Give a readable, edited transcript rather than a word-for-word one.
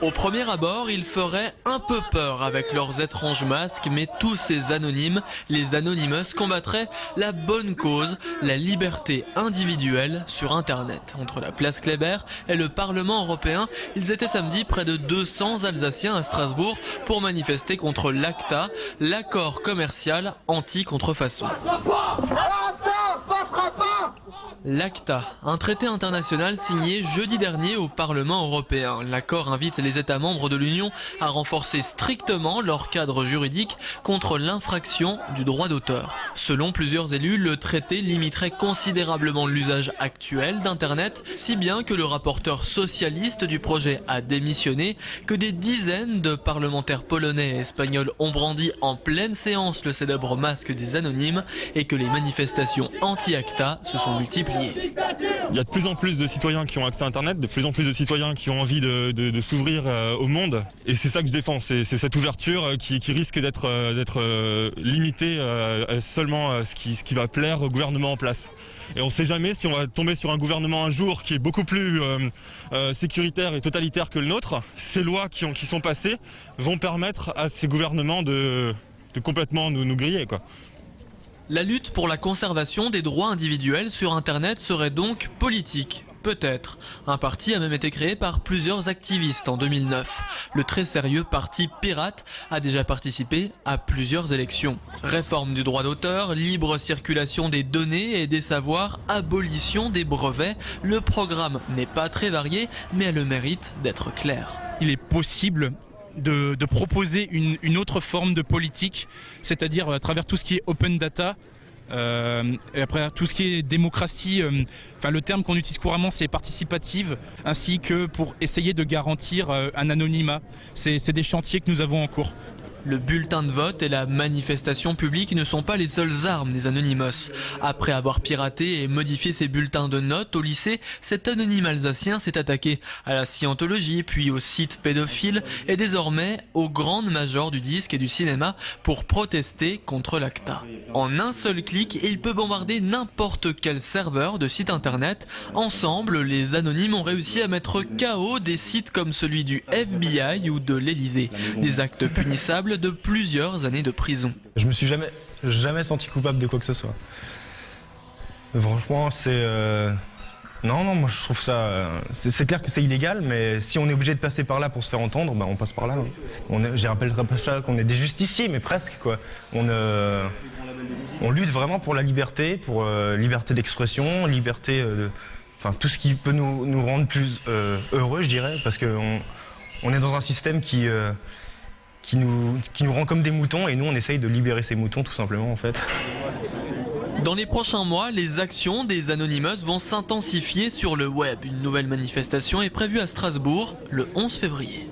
Au premier abord, ils feraient un peu peur avec leurs étranges masques, mais tous ces anonymes, les Anonymous, combattraient la bonne cause, la liberté individuelle sur Internet. Entre la place Kléber et le Parlement européen, ils étaient samedi près de 200 Alsaciens à Strasbourg pour manifester contre l'ACTA, l'accord commercial anti-contrefaçon. L'ACTA, un traité international signé jeudi dernier au Parlement européen. L'accord invite les États membres de l'Union à renforcer strictement leur cadre juridique contre l'infraction du droit d'auteur. Selon plusieurs élus, le traité limiterait considérablement l'usage actuel d'Internet, si bien que le rapporteur socialiste du projet a démissionné, que des dizaines de parlementaires polonais et espagnols ont brandi en pleine séance le célèbre masque des anonymes et que les manifestations anti-ACTA se sont multipliées. Il y a de plus en plus de citoyens qui ont accès à Internet, de plus en plus de citoyens qui ont envie de s'ouvrir au monde. Et c'est ça que je défends, c'est cette ouverture qui risque d'être limitée à seulement ce qui va plaire au gouvernement en place. Et on ne sait jamais si on va tomber sur un gouvernement un jour qui est beaucoup plus sécuritaire et totalitaire que le nôtre. Ces lois qui sont passées vont permettre à ces gouvernements de complètement nous griller, quoi. La lutte pour la conservation des droits individuels sur Internet serait donc politique. Peut-être. Un parti a même été créé par plusieurs activistes en 2009. Le très sérieux parti Pirate a déjà participé à plusieurs élections. Réforme du droit d'auteur, libre circulation des données et des savoirs, abolition des brevets. Le programme n'est pas très varié, mais a le mérite d'être clair. Il est possible de proposer une autre forme de politique, c'est-à-dire à travers tout ce qui est open data, et après tout ce qui est démocratie, le terme qu'on utilise couramment c'est participative, ainsi que pour essayer de garantir un anonymat. C'est des chantiers que nous avons en cours. Le bulletin de vote et la manifestation publique ne sont pas les seules armes des Anonymous. Après avoir piraté et modifié ses bulletins de notes au lycée, cet anonyme alsacien s'est attaqué à la scientologie, puis aux sites pédophiles et désormais aux grandes majors du disque et du cinéma pour protester contre l'ACTA. En un seul clic, il peut bombarder n'importe quel serveur de site internet. Ensemble, les anonymes ont réussi à mettre KO des sites comme celui du FBI ou de l'Elysée. Des actes punissables de plusieurs années de prison. Je me suis jamais senti coupable de quoi que ce soit. Franchement, non, moi je trouve ça... C'est clair que c'est illégal, mais si on est obligé de passer par là pour se faire entendre, on passe par là. J'appellerais pas ça qu'on est des justiciers, mais presque, quoi. On lutte vraiment pour la liberté, pour liberté d'expression, liberté tout ce qui peut nous rendre plus heureux, je dirais, parce qu'on est dans un système qui nous rend comme des moutons, et nous on essaye de libérer ces moutons tout simplement en fait. Dans les prochains mois, les actions des Anonymous vont s'intensifier sur le web. Une nouvelle manifestation est prévue à Strasbourg le 11 février.